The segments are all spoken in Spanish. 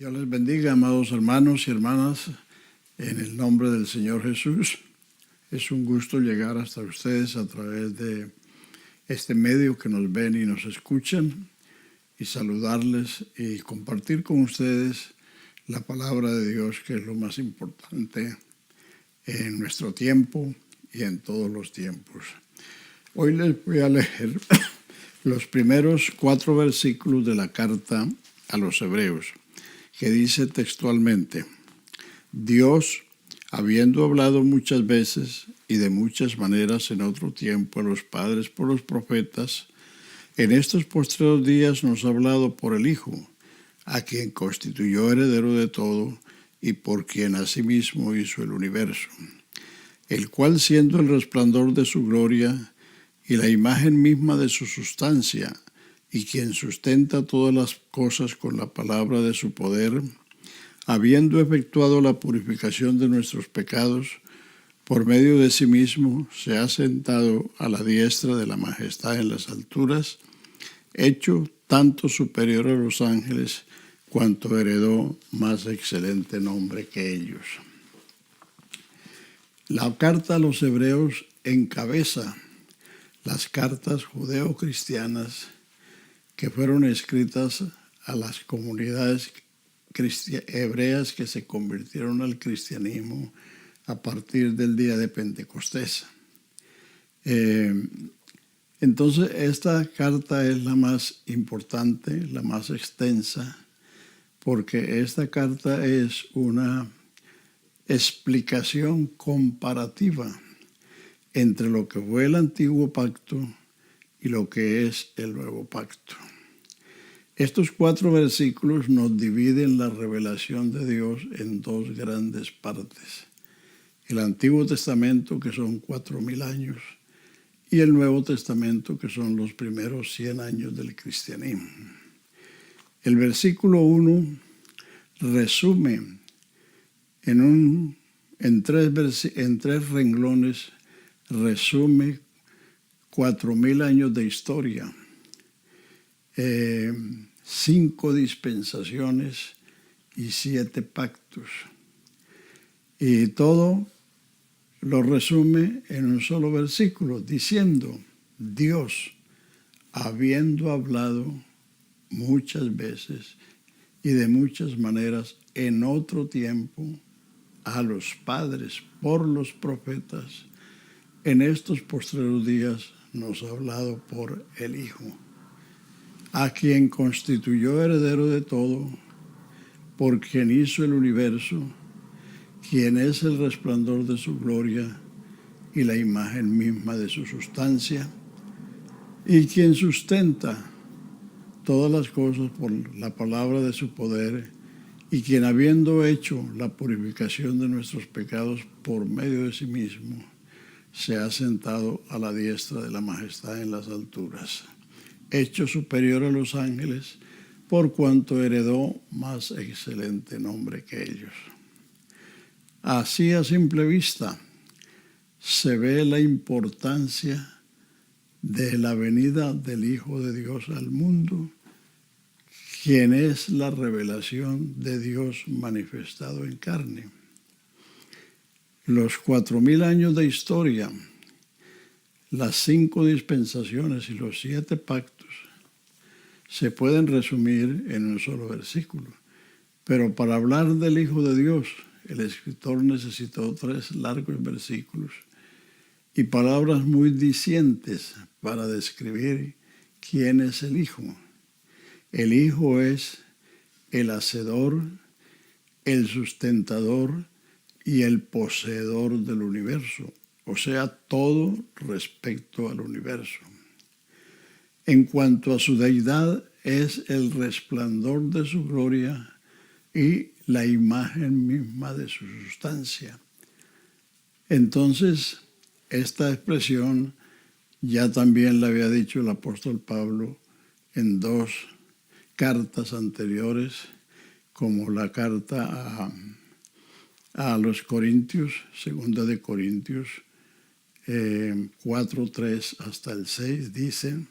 Dios les bendiga, amados hermanos y hermanas, en el nombre del Señor Jesús. Es un gusto llegar hasta ustedes a través de este medio que nos ven y nos escuchan, y saludarles y compartir con ustedes la palabra de Dios, que es lo más importante en nuestro tiempo y en todos los tiempos. Hoy les voy a leer los primeros 4 versículos de la carta a los Hebreos, que dice textualmente: Dios, habiendo hablado muchas veces y de muchas maneras en otro tiempo a los padres por los profetas, en estos postreros días nos ha hablado por el Hijo, a quien constituyó heredero de todo y por quien asimismo hizo el universo, el cual, siendo el resplandor de su gloria y la imagen misma de su sustancia, y quien sustenta todas las cosas con la palabra de su poder, habiendo efectuado la purificación de nuestros pecados, por medio de sí mismo se ha sentado a la diestra de la majestad en las alturas, hecho tanto superior a los ángeles, cuanto heredó más excelente nombre que ellos. La carta a los Hebreos encabeza las cartas judeo-cristianas que fueron escritas a las comunidades hebreas que se convirtieron al cristianismo a partir del día de Pentecostés. Entonces, esta carta es la más importante, la más extensa, porque esta carta es una explicación comparativa entre lo que fue el antiguo pacto y lo que es el nuevo pacto. Estos 4 versículos nos dividen la revelación de Dios en 2 grandes partes: el Antiguo Testamento, que son 4,000 años, y el Nuevo Testamento, que son los primeros 100 años del cristianismo. El versículo 1 resume en 3 renglones, resume 4,000 años de historia, 5 dispensaciones y 7 pactos. Y todo lo resume en un solo versículo, diciendo: Dios, habiendo hablado muchas veces y de muchas maneras en otro tiempo a los padres por los profetas, en estos postreros días nos ha hablado por el Hijo, a quien constituyó heredero de todo, por quien hizo el universo, quien es el resplandor de su gloria y la imagen misma de su sustancia, y quien sustenta todas las cosas por la palabra de su poder, y quien, habiendo hecho la purificación de nuestros pecados por medio de sí mismo, se ha sentado a la diestra de la majestad en las alturas, hecho superior a los ángeles, por cuanto heredó más excelente nombre que ellos. Así, a simple vista, se ve la importancia de la venida del Hijo de Dios al mundo, quien es la revelación de Dios manifestado en carne. Los 4,000 años de historia, las 5 dispensaciones y los 7 pactos se pueden resumir en un solo versículo. Pero para hablar del Hijo de Dios, el escritor necesitó 3 largos versículos y palabras muy dicientes para describir quién es el Hijo. El Hijo es el hacedor, el sustentador y el poseedor del universo, o sea, todo respecto al universo. En cuanto a su deidad, es el resplandor de su gloria y la imagen misma de su sustancia. Entonces, esta expresión ya también la había dicho el apóstol Pablo en 2 cartas anteriores, como la carta a los Corintios, 2 de Corintios 4:3 hasta el 6, dice: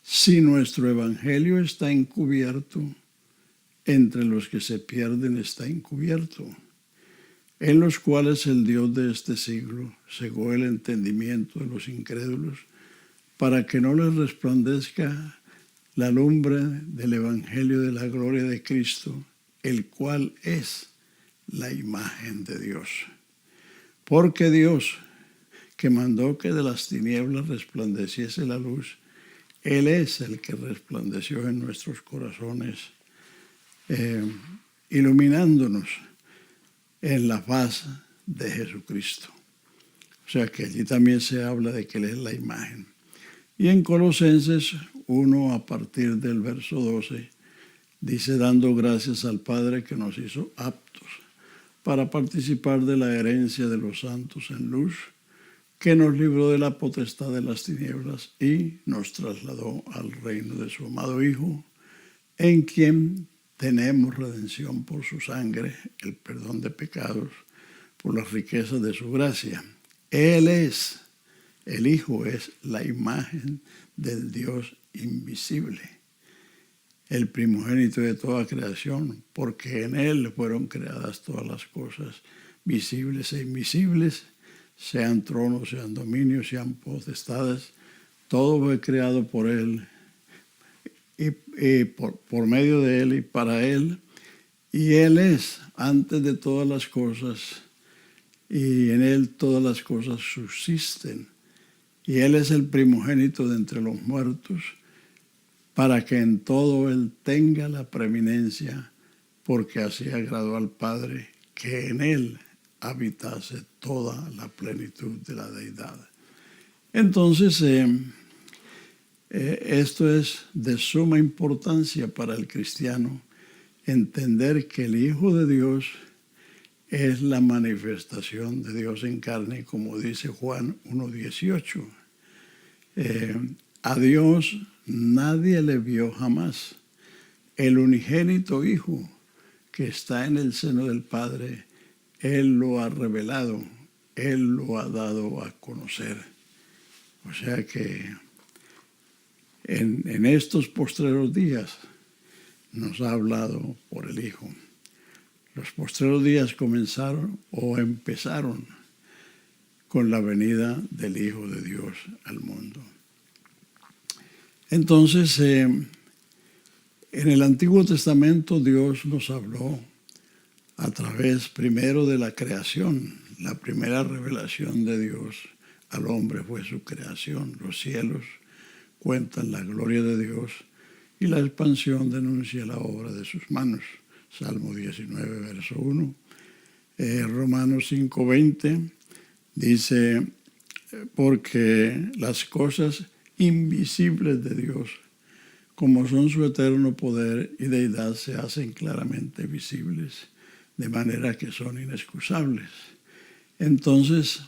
si nuestro evangelio está encubierto, entre los que se pierden está encubierto, en los cuales el Dios de este siglo cegó el entendimiento de los incrédulos, para que no les resplandezca la lumbre del Evangelio de la gloria de Cristo, el cual es la imagen de Dios. Porque Dios, que mandó que de las tinieblas resplandeciese la luz, Él es el que resplandeció en nuestros corazones, iluminándonos en la faz de Jesucristo. O sea que allí también se habla de que Él es la imagen. Y en Colosenses 1, a partir del verso 12, dice: dando gracias al Padre que nos hizo aptos para participar de la herencia de los santos en luz, que nos libró de la potestad de las tinieblas y nos trasladó al reino de su amado Hijo, en quien tenemos redención por su sangre, el perdón de pecados, por las riquezas de su gracia. Él es, el Hijo es la imagen del Dios invisible, el primogénito de toda creación, porque en Él fueron creadas todas las cosas, visibles e invisibles, sean tronos, sean dominios, sean potestades, todo fue creado por Él, y por medio de Él y para Él, y Él es antes de todas las cosas, y en Él todas las cosas subsisten, y Él es el primogénito de entre los muertos, para que en todo Él tenga la preeminencia, porque así agradó al Padre que en Él habitase toda la plenitud de la deidad. Entonces, esto es de suma importancia para el cristiano, entender que el Hijo de Dios es la manifestación de Dios en carne, como dice Juan 1:18. A Dios nadie le vio jamás. El unigénito Hijo que está en el seno del Padre, Él lo ha revelado, Él lo ha dado a conocer. O sea que en estos postreros días nos ha hablado por el Hijo. Los postreros días comenzaron o empezaron con la venida del Hijo de Dios al mundo. Entonces, en el Antiguo Testamento Dios nos habló a través primero de la creación. La primera revelación de Dios al hombre fue su creación. Los cielos cuentan la gloria de Dios y la expansión denuncia la obra de sus manos. Salmo 19, verso 1. Romanos 5:20 dice: porque las cosas invisibles de Dios, como son su eterno poder y deidad, se hacen claramente visibles, de manera que son inexcusables. Entonces,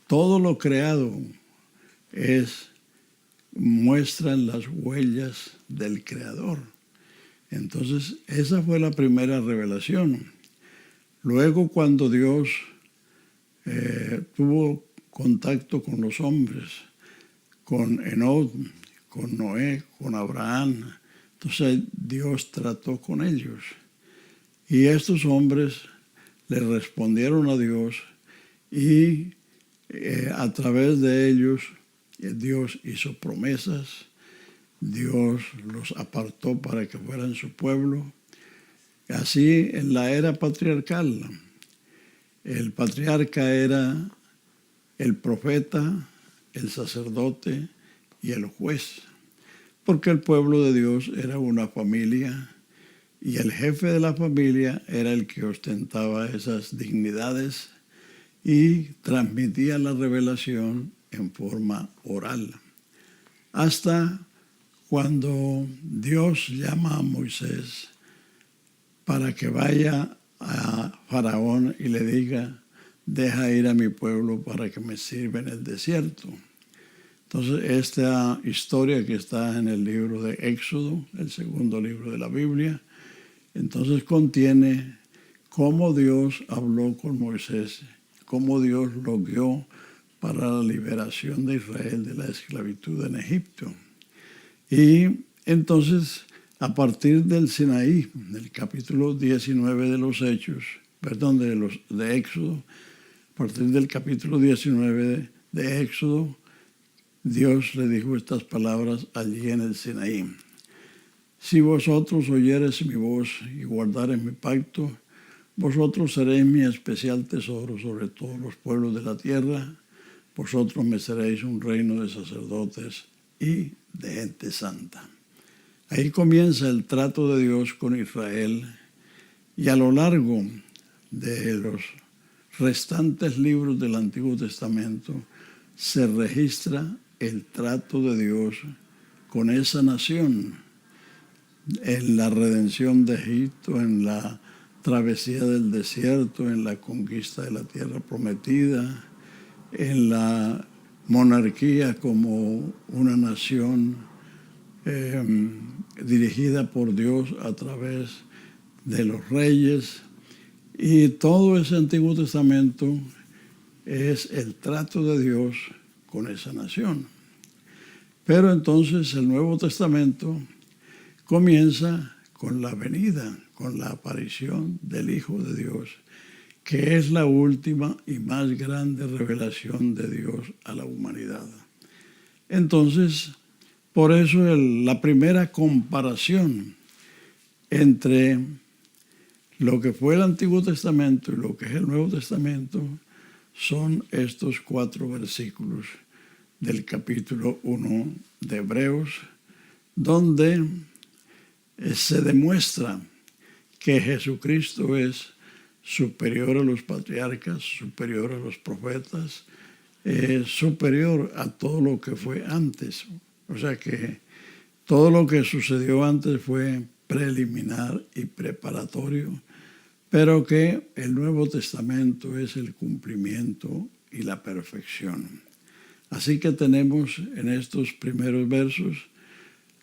todo lo creado muestran las huellas del Creador. Entonces, esa fue la primera revelación. Luego, cuando Dios tuvo contacto con los hombres, con Enoc, con Noé, con Abraham, entonces Dios trató con ellos. Y estos hombres le respondieron a Dios y a través de ellos Dios hizo promesas, Dios los apartó para que fueran su pueblo. Así, en la era patriarcal, el patriarca era el profeta, el sacerdote y el juez, porque el pueblo de Dios era una familia y el jefe de la familia era el que ostentaba esas dignidades y transmitía la revelación en forma oral. Hasta cuando Dios llama a Moisés para que vaya a Faraón y le diga: deja ir a mi pueblo para que me sirva en el desierto. Entonces, esta historia que está en el libro de Éxodo, el segundo libro de la Biblia, entonces contiene cómo Dios habló con Moisés, cómo Dios lo guió para la liberación de Israel de la esclavitud en Egipto. Y entonces a partir del Sinaí, del capítulo 19 de los Hechos, perdón, de Éxodo, a partir del capítulo 19 de Éxodo, Dios le dijo estas palabras allí en el Sinaí. Si vosotros oyereis mi voz y guardareis mi pacto, vosotros seréis mi especial tesoro sobre todos los pueblos de la tierra. Vosotros me seréis un reino de sacerdotes y de gente santa. Ahí comienza el trato de Dios con Israel, y a lo largo de los restantes libros del Antiguo Testamento se registra el trato de Dios con esa nación, en la redención de Egipto, en la travesía del desierto, en la conquista de la tierra prometida, en la monarquía como una nación dirigida por Dios a través de los reyes. Y todo ese Antiguo Testamento es el trato de Dios con esa nación. Pero entonces el Nuevo Testamento comienza con la venida, con la aparición del Hijo de Dios, que es la última y más grande revelación de Dios a la humanidad. Entonces, por eso la primera comparación entre lo que fue el Antiguo Testamento y lo que es el Nuevo Testamento son estos 4 versículos del capítulo 1 de Hebreos, donde se demuestra que Jesucristo es superior a los patriarcas, superior a los profetas, superior a todo lo que fue antes. O sea que todo lo que sucedió antes fue preliminar y preparatorio, pero que el Nuevo Testamento es el cumplimiento y la perfección. Así que tenemos en estos primeros versos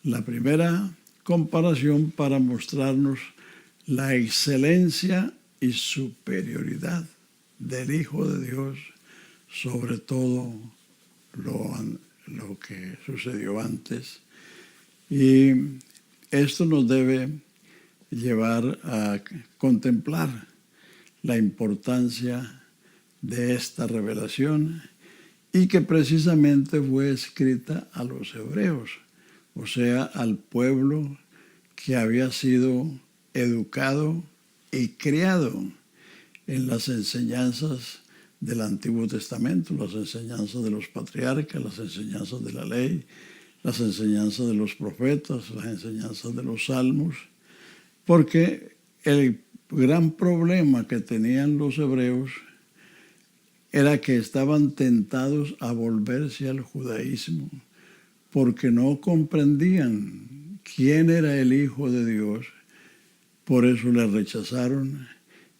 la primera comparación para mostrarnos la excelencia y superioridad del Hijo de Dios sobre todo lo que sucedió antes. Y esto nos debe llevar a contemplar la importancia de esta revelación, y que precisamente fue escrita a los hebreos, o sea, al pueblo que había sido educado y criado en las enseñanzas del Antiguo Testamento, las enseñanzas de los patriarcas, las enseñanzas de la ley, las enseñanzas de los profetas, las enseñanzas de los salmos, porque el gran problema que tenían los hebreos era que estaban tentados a volverse al judaísmo, porque no comprendían quién era el Hijo de Dios, por eso le rechazaron,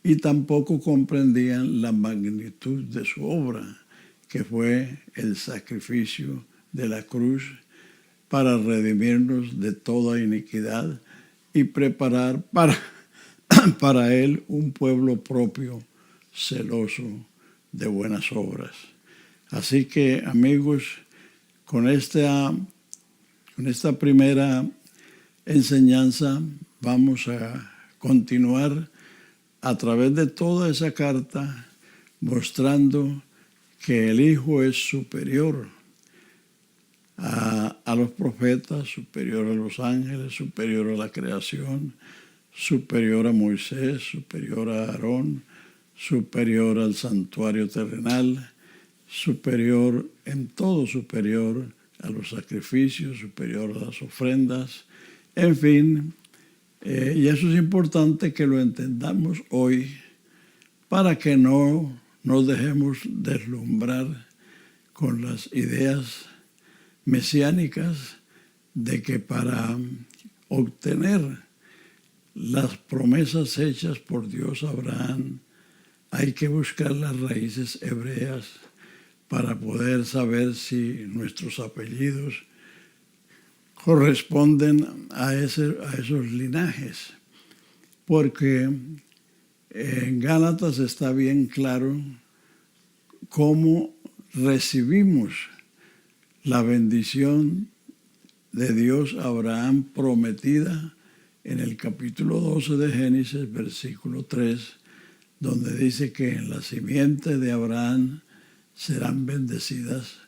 y tampoco comprendían la magnitud de su obra, que fue el sacrificio de la cruz para redimirnos de toda iniquidad y preparar para Él un pueblo propio, celoso de buenas obras. Así que, amigos, con esta primera enseñanza vamos a continuar a través de toda esa carta, mostrando que el Hijo es superior a los profetas, superior a los ángeles, superior a la creación, superior a Moisés, superior a Aarón, superior al santuario terrenal, superior en todo, superior a los sacrificios, superior a las ofrendas, en fin. Y eso es importante que lo entendamos hoy para que no nos dejemos deslumbrar con las ideas mesiánicas de que para obtener las promesas hechas por Dios a Abraham hay que buscar las raíces hebreas para poder saber si nuestros apellidos corresponden a esos linajes. Porque en Gálatas está bien claro cómo recibimos la bendición de Dios a Abraham prometida en el capítulo 12 de Génesis, versículo 3, donde dice que en la simiente de Abraham serán bendecidas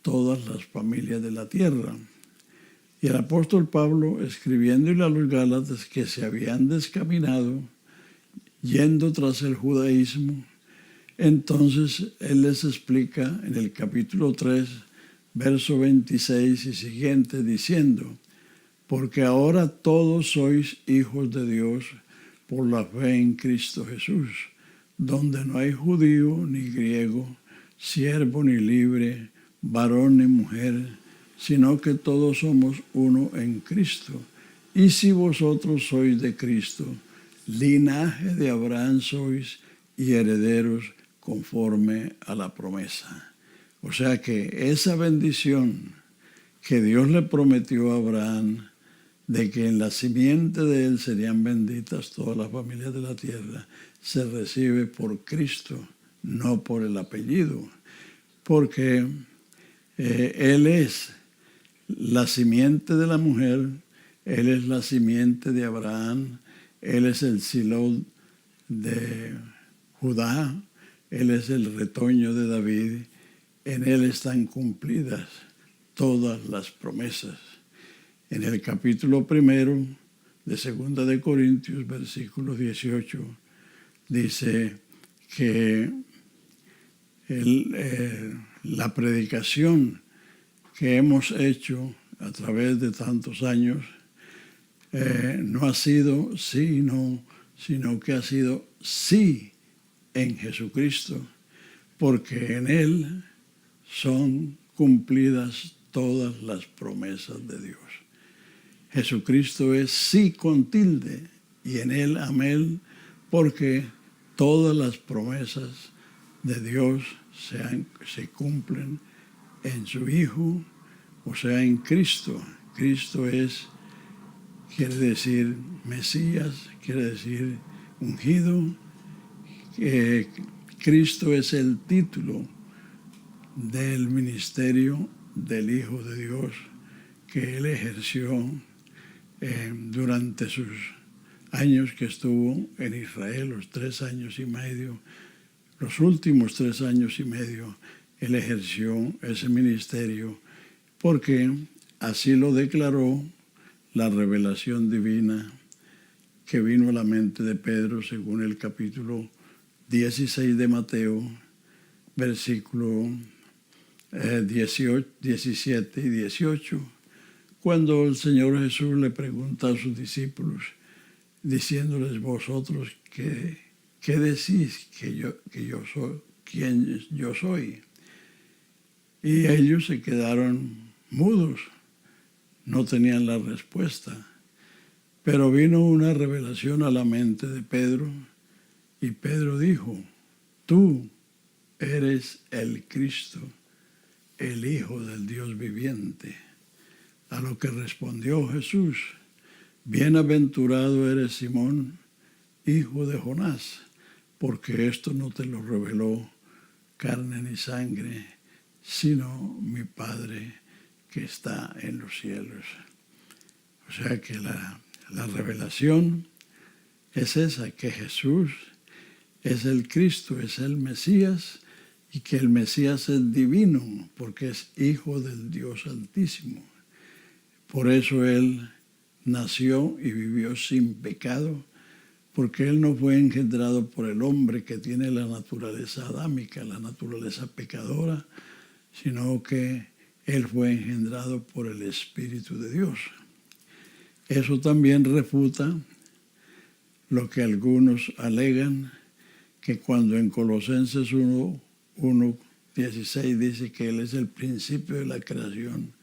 todas las familias de la tierra. Y el apóstol Pablo, escribiéndole a los Gálatas que se habían descaminado, yendo tras el judaísmo, entonces él les explica en el capítulo 3, verso 26 y siguiente, diciendo: porque ahora todos sois hijos de Dios por la fe en Cristo Jesús, donde no hay judío ni griego, siervo ni libre, varón ni mujer, sino que todos somos uno en Cristo. Y si vosotros sois de Cristo, linaje de Abraham sois y herederos conforme a la promesa. O sea que esa bendición que Dios le prometió a Abraham, de que en la simiente de él serían benditas todas las familias de la tierra, se recibe por Cristo, no por el apellido, porque él es la simiente de la mujer, él es la simiente de Abraham, él es el Siló de Judá, él es el retoño de David, en él están cumplidas todas las promesas. En el capítulo 1 de 2 de Corintios, versículo 18, dice que la predicación que hemos hecho a través de tantos años no ha sido sí, no, sino que ha sido sí en Jesucristo, porque en Él son cumplidas todas las promesas de Dios. Jesucristo es sí con tilde y en Él amén, porque todas las promesas de Dios se cumplen en su Hijo, o sea, en Cristo. Cristo quiere decir Mesías, quiere decir ungido. Cristo es el título del ministerio del Hijo de Dios que Él ejerció durante sus años que estuvo en Israel, los 3 años y medio, los últimos 3 años y medio, Él ejerció ese ministerio porque así lo declaró la revelación divina que vino a la mente de Pedro según el capítulo 16 de Mateo, versículo 17 y 18, cuando el Señor Jesús le pregunta a sus discípulos, diciéndoles: vosotros, ¿qué decís que yo soy? ¿Quién yo soy? Y ellos se quedaron mudos, no tenían la respuesta. Pero vino una revelación a la mente de Pedro, y Pedro dijo: tú eres el Cristo, el Hijo del Dios viviente. A lo que respondió Jesús: bienaventurado eres Simón, hijo de Jonás, porque esto no te lo reveló carne ni sangre, sino mi Padre que está en los cielos. O sea que la revelación es esa, que Jesús es el Cristo, es el Mesías, y que el Mesías es divino, porque es hijo del Dios Altísimo. Por eso Él nació y vivió sin pecado, porque Él no fue engendrado por el hombre que tiene la naturaleza adámica, la naturaleza pecadora, sino que Él fue engendrado por el Espíritu de Dios. Eso también refuta lo que algunos alegan, que cuando en Colosenses 1:16 dice que Él es el principio de la creación,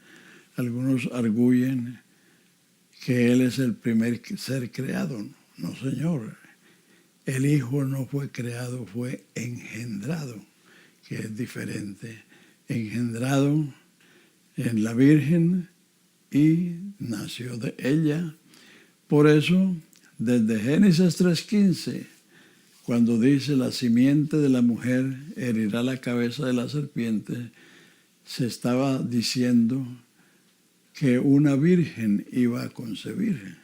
algunos arguyen que Él es el primer ser creado. No, Señor. El Hijo no fue creado, fue engendrado, que es diferente. Engendrado en la Virgen y nació de ella. Por eso, desde Génesis 3:15, cuando dice la simiente de la mujer herirá la cabeza de la serpiente, se estaba diciendo que una virgen iba a concebir.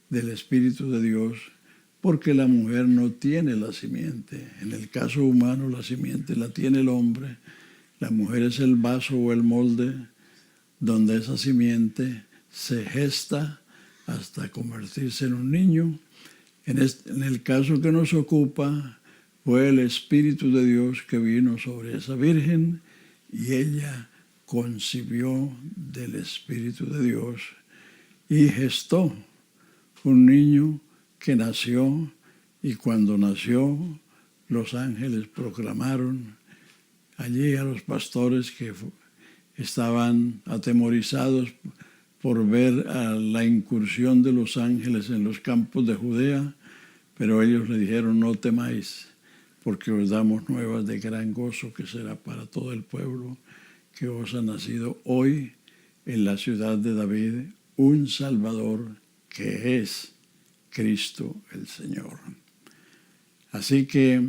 del Espíritu de Dios, porque la mujer no tiene la simiente. En el caso humano, la simiente la tiene el hombre. La mujer es el vaso o el molde donde esa simiente se gesta hasta convertirse en un niño. En el caso que nos ocupa, fue el Espíritu de Dios que vino sobre esa virgen y ella concibió del Espíritu de Dios y gestó un niño que nació, y cuando nació los ángeles proclamaron allí a los pastores que estaban atemorizados por ver a la incursión de los ángeles en los campos de Judea, pero ellos le dijeron: no temáis, porque os damos nuevas de gran gozo que será para todo el pueblo, que os ha nacido hoy en la ciudad de David un Salvador, que es Cristo el Señor. Así que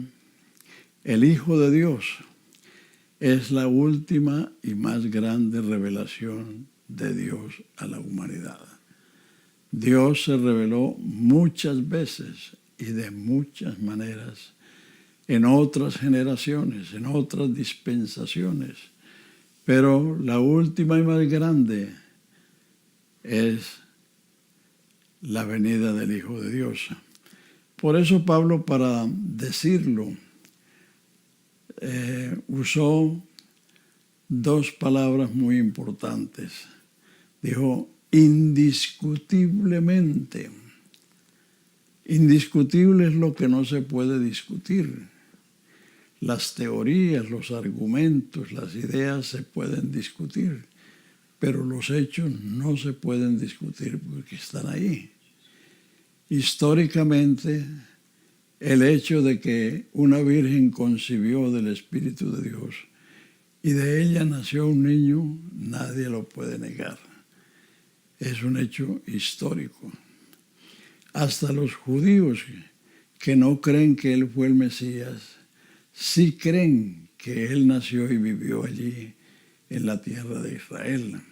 el Hijo de Dios es la última y más grande revelación de Dios a la humanidad. Dios se reveló muchas veces y de muchas maneras en otras generaciones, en otras dispensaciones, pero la última y más grande es la venida del Hijo de Dios. Por eso Pablo, para decirlo, usó dos palabras muy importantes. Dijo indiscutiblemente. Indiscutible es lo que no se puede discutir. Las teorías, los argumentos, las ideas se pueden discutir, pero los hechos no se pueden discutir porque están ahí. Históricamente, el hecho de que una virgen concibió del Espíritu de Dios y de ella nació un niño, nadie lo puede negar. Es un hecho histórico. Hasta los judíos que no creen que Él fue el Mesías, sí creen que Él nació y vivió allí en la tierra de Israel.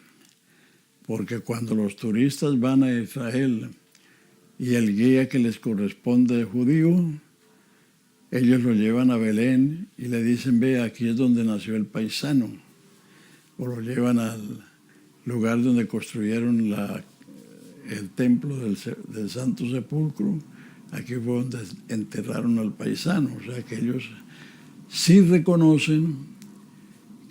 Porque cuando los turistas van a Israel y el guía que les corresponde es judío, ellos lo llevan a Belén y le dicen: ve, aquí es donde nació el paisano. O lo llevan al lugar donde construyeron el templo del Santo Sepulcro. Aquí fue donde enterraron al paisano. O sea que ellos sí reconocen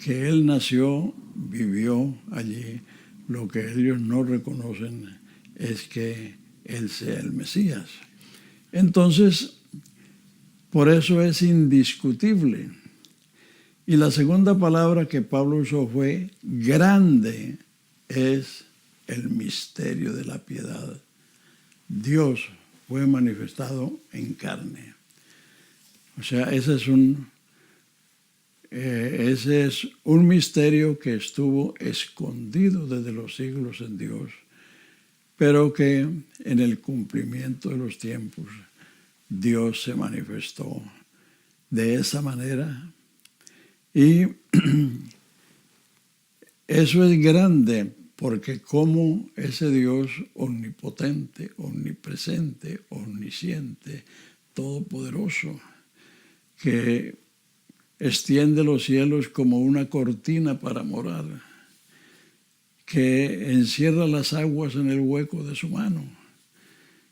que Él nació, vivió allí. Lo que ellos no reconocen es que Él sea el Mesías. Entonces, por eso es indiscutible. Y la segunda palabra que Pablo usó fue grande es el misterio de la piedad. Dios fue manifestado en carne. O sea, ese es un misterio que estuvo escondido desde los siglos en Dios, pero que en el cumplimiento de los tiempos Dios se manifestó de esa manera. Y eso es grande, porque como ese Dios omnipotente, omnipresente, omnisciente, todopoderoso, que extiende los cielos como una cortina para morar, que encierra las aguas en el hueco de su mano,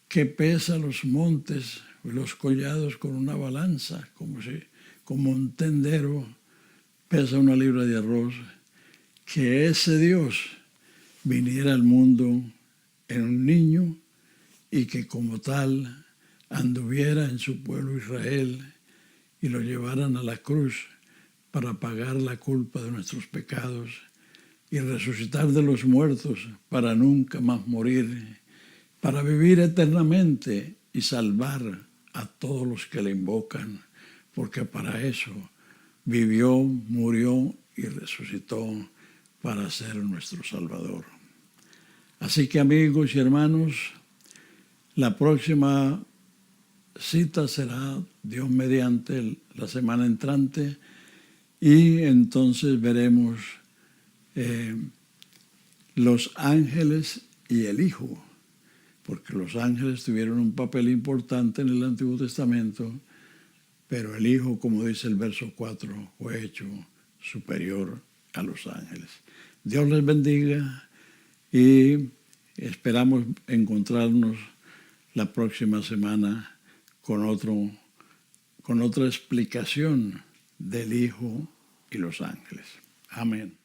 que pesa los montes y los collados con una balanza, como un tendero pesa una libra de arroz, que ese Dios viniera al mundo en un niño y que como tal anduviera en su pueblo Israel y lo llevaran a la cruz para pagar la culpa de nuestros pecados y resucitar de los muertos para nunca más morir, para vivir eternamente y salvar a todos los que le invocan, porque para eso vivió, murió y resucitó para ser nuestro Salvador. Así que, amigos y hermanos, la próxima cita será, Dios mediante, la semana entrante, y entonces veremos los ángeles y el Hijo. porque los ángeles tuvieron un papel importante en el Antiguo Testamento, pero el Hijo, como dice el verso 4, fue hecho superior a los ángeles. Dios les bendiga y esperamos encontrarnos la próxima semana con otra explicación del Hijo y los ángeles. Amén.